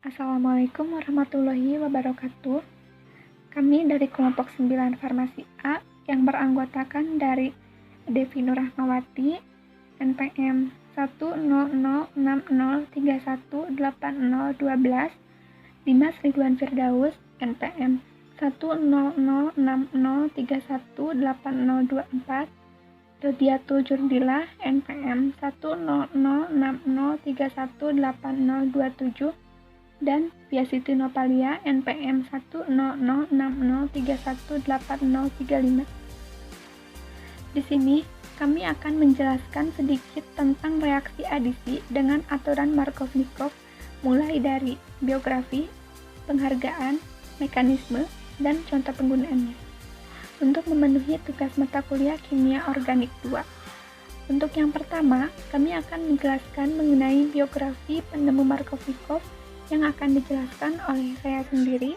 Assalamualaikum warahmatullahi wabarakatuh. Kami dari kelompok 9 Farmasi A yang beranggotakan dari Devi Nurrahmawati, NPM 1006031318012, Dimas Ridwan Firdaus, NPM 10060318024, Rodiatul Jurdilah, NPM 10060318027, dan Piasiti Nopalia, NPM 10060318035. Di sini, kami akan menjelaskan sedikit tentang reaksi adisi dengan aturan Markovnikov, mulai dari biografi, penghargaan, mekanisme, dan contoh penggunaannya. Untuk memenuhi tugas mata kuliah Kimia Organik 2. Untuk yang pertama, kami akan menjelaskan mengenai biografi penemu Markovnikov yang akan dijelaskan oleh saya sendiri.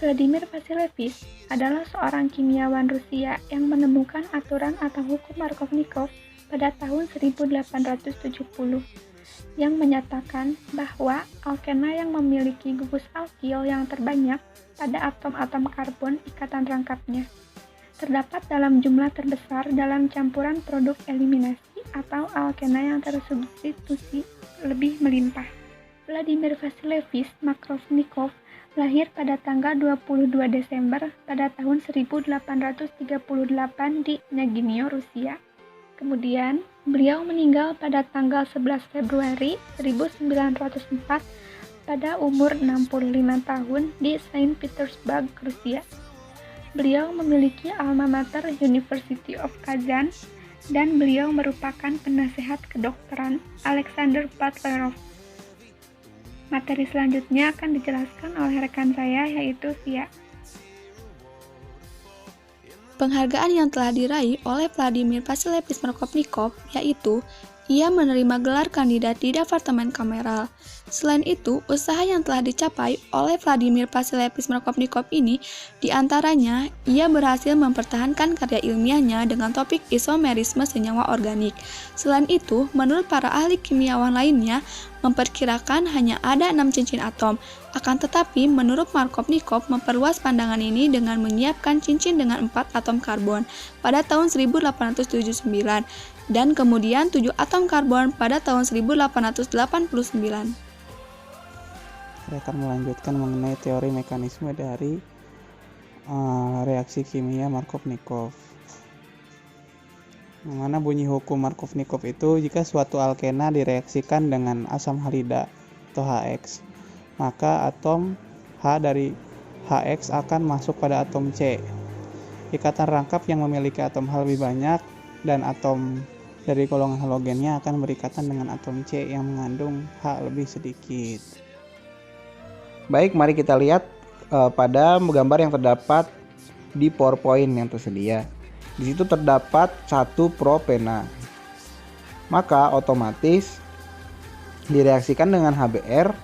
Vladimir Vasilevich adalah seorang kimiawan Rusia yang menemukan aturan atau hukum Markovnikov pada tahun 1870 yang menyatakan bahwa alkena yang memiliki gugus alkil yang terbanyak pada atom-atom karbon ikatan rangkapnya terdapat dalam jumlah terbesar dalam campuran produk eliminasi atau alkena yang tersubstitusi lebih melimpah. Vladimir Vasilevich Markovnikov lahir pada tanggal 22 Desember pada tahun 1838 di Nagino, Rusia. Kemudian, beliau meninggal pada tanggal 11 Februari 1904 pada umur 65 tahun di Saint Petersburg, Rusia. Beliau memiliki alma mater University of Kazan dan beliau merupakan penasehat kedokteran Alexander Butlerov. Materi selanjutnya akan dijelaskan oleh rekan saya, yaitu Sia. Penghargaan yang telah diraih oleh Vladimir Vasilevich Markovnikov yaitu ia menerima gelar kandidat di Departemen Kameral. Selain itu, usaha yang telah dicapai oleh Vladimir Vasilevich Markovnikov ini diantaranya ia berhasil mempertahankan karya ilmiahnya dengan topik isomerisme senyawa organik. Selain itu, menurut para ahli kimiawan lainnya, memperkirakan hanya ada 6 cincin atom. Akan tetapi, menurut Markovnikov memperluas pandangan ini dengan menyiapkan cincin dengan 4 atom karbon pada tahun 1879 dan kemudian 7 atom karbon pada tahun 1889. Saya akan melanjutkan mengenai teori mekanisme dari reaksi kimia Markovnikov. Mana bunyi hukum Markovnikov itu jika suatu alkena direaksikan dengan asam halida atau HX, maka atom H dari HX akan masuk pada atom C. Ikatan rangkap yang memiliki atom H lebih banyak dan atom dari golongan halogennya akan berikatan dengan atom C yang mengandung H lebih sedikit. Baik, mari kita lihat pada gambar yang terdapat di PowerPoint yang tersedia. Di situ terdapat 1 propena. Maka otomatis direaksikan dengan HBr,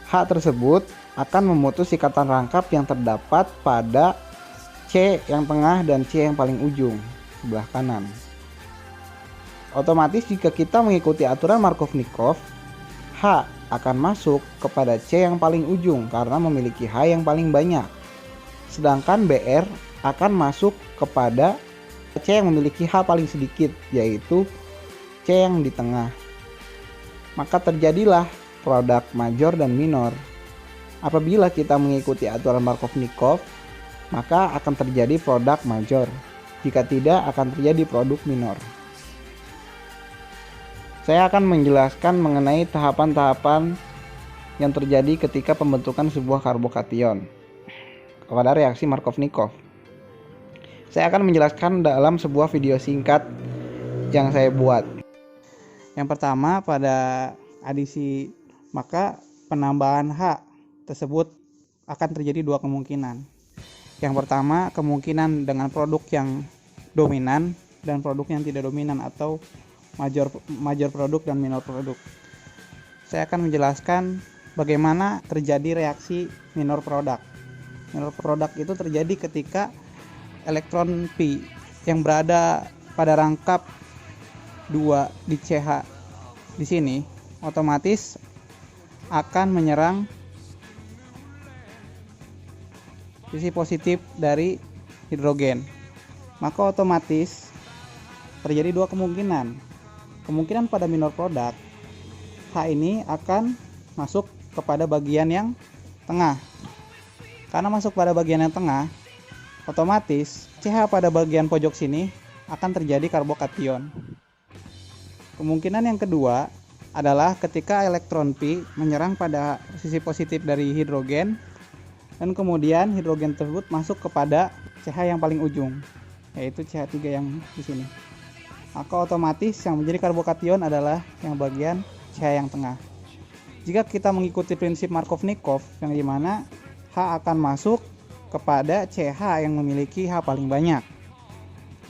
H tersebut akan memutus ikatan rangkap yang terdapat pada C yang tengah dan C yang paling ujung sebelah kanan. Otomatis jika kita mengikuti aturan Markovnikov, H akan masuk kepada C yang paling ujung karena memiliki H yang paling banyak. Sedangkan Br akan masuk kepada C yang memiliki H paling sedikit, yaitu C yang di tengah. Maka terjadilah produk major dan minor. Apabila kita mengikuti aturan Markovnikov, maka akan terjadi produk major. Jika tidak, akan terjadi produk minor. Saya akan menjelaskan mengenai tahapan-tahapan yang terjadi ketika pembentukan sebuah karbokation pada reaksi Markovnikov. Saya akan menjelaskan dalam sebuah video singkat yang saya buat. Yang pertama, pada adisi, maka penambahan H tersebut akan terjadi 2 kemungkinan. Yang pertama, kemungkinan dengan produk yang dominan dan produk yang tidak dominan atau major produk dan minor produk. Saya akan menjelaskan bagaimana terjadi reaksi minor produk. Minor produk itu terjadi ketika elektron pi yang berada pada rangkap 2 di CH di sini otomatis akan menyerang sisi positif dari hidrogen. Maka otomatis terjadi dua kemungkinan. Kemungkinan pada minor product, H ini akan masuk kepada bagian yang tengah. Karena masuk pada bagian yang tengah, otomatis CH pada bagian pojok sini akan terjadi karbokation. Kemungkinan yang kedua adalah ketika elektron Pi menyerang pada sisi positif dari hidrogen, dan kemudian hidrogen tersebut masuk kepada CH yang paling ujung, yaitu CH3 yang di sini. Maka otomatis yang menjadi karbokation adalah yang bagian CH yang tengah. Jika kita mengikuti prinsip Markovnikov, yang dimana H akan masuk kepada CH yang memiliki H paling banyak,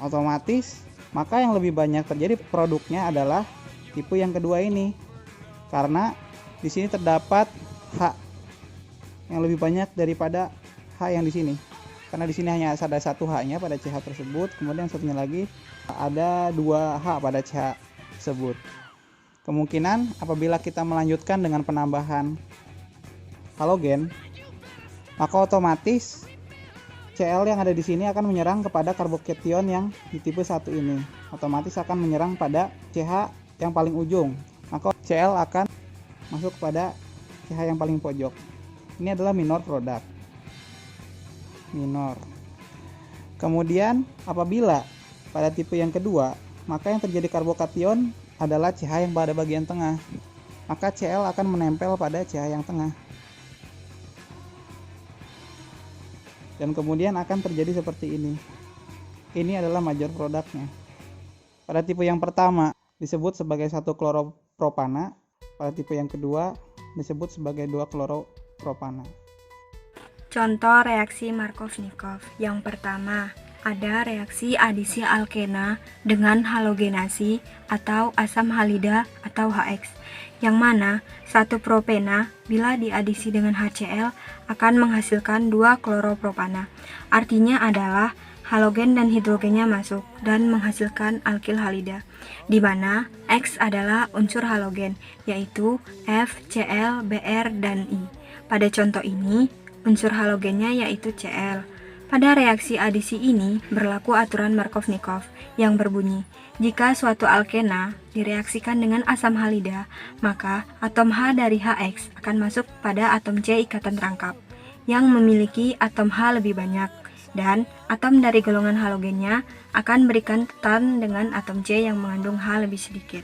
otomatis maka yang lebih banyak terjadi produknya adalah tipe yang kedua ini, karena di sini terdapat H yang lebih banyak daripada H yang di sini. Karena di sini hanya ada satu H-nya pada CH tersebut, kemudian satunya lagi ada 2 H pada CH tersebut. Kemungkinan apabila kita melanjutkan dengan penambahan halogen, maka otomatis Cl yang ada di sini akan menyerang kepada karbokation yang di tipe 1 ini. Otomatis akan menyerang pada CH yang paling ujung. Maka Cl akan masuk kepada CH yang paling pojok. Ini adalah minor product. Minor. Kemudian apabila pada tipe yang kedua, maka yang terjadi karbokation adalah CH yang pada bagian tengah. Maka Cl akan menempel pada CH yang tengah. Dan kemudian akan terjadi seperti ini. Ini adalah major produknya. Pada tipe yang pertama disebut sebagai 1 kloropropana, pada tipe yang kedua disebut sebagai 2 kloropropana. Contoh reaksi Markovnikov. Yang pertama, ada reaksi adisi alkena dengan halogenasi atau asam halida atau HX, yang mana 1 propena bila diadisi dengan HCl akan menghasilkan 2 kloropropana. Artinya adalah halogen dan hidrogennya masuk dan menghasilkan alkil halida, di mana X adalah unsur halogen, yaitu F, Cl, Br, dan I. Pada contoh ini, unsur halogennya yaitu Cl. Pada reaksi adisi ini berlaku aturan Markovnikov yang berbunyi, jika suatu alkena direaksikan dengan asam halida, maka atom H dari HX akan masuk pada atom C ikatan rangkap yang memiliki atom H lebih banyak, dan atom dari golongan halogennya akan berikan tetan dengan atom C yang mengandung H lebih sedikit.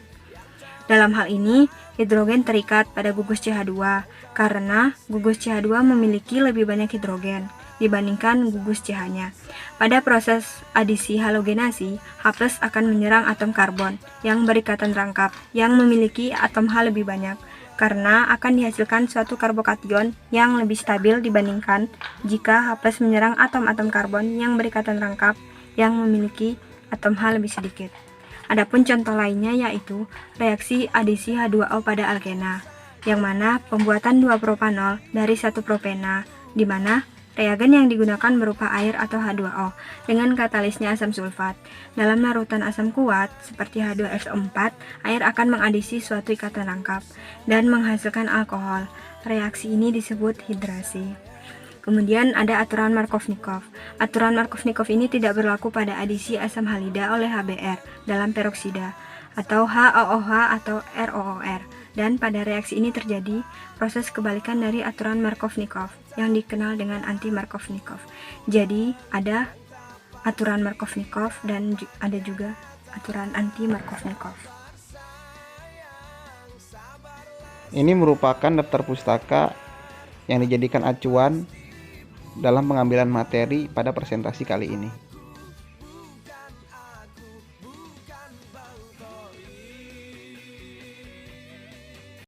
Dalam hal ini, hidrogen terikat pada gugus CH2 karena gugus CH2 memiliki lebih banyak hidrogen dibandingkan gugus CH-nya. Pada proses adisi halogenasi, H+ akan menyerang atom karbon yang berikatan rangkap yang memiliki atom H lebih banyak, karena akan dihasilkan suatu karbokation yang lebih stabil dibandingkan jika H+ menyerang atom-atom karbon yang berikatan rangkap yang memiliki atom H lebih sedikit. Adapun contoh lainnya yaitu reaksi adisi H2O pada alkena, yang mana pembuatan 2 propanol dari 1 propena, di mana reagen yang digunakan berupa air atau H2O dengan katalisnya asam sulfat. Dalam larutan asam kuat seperti H2SO4, air akan mengadisi suatu ikatan rangkap dan menghasilkan alkohol. Reaksi ini disebut hidrasi. Kemudian ada aturan Markovnikov. Aturan Markovnikov ini tidak berlaku pada adisi asam halida oleh HBr dalam peroksida atau HOOH atau ROOR. Dan pada reaksi ini terjadi proses kebalikan dari aturan Markovnikov yang dikenal dengan anti-Markovnikov. Jadi ada aturan Markovnikov dan ada juga aturan anti-Markovnikov. Ini merupakan daftar pustaka yang dijadikan acuan dalam pengambilan materi pada presentasi kali ini.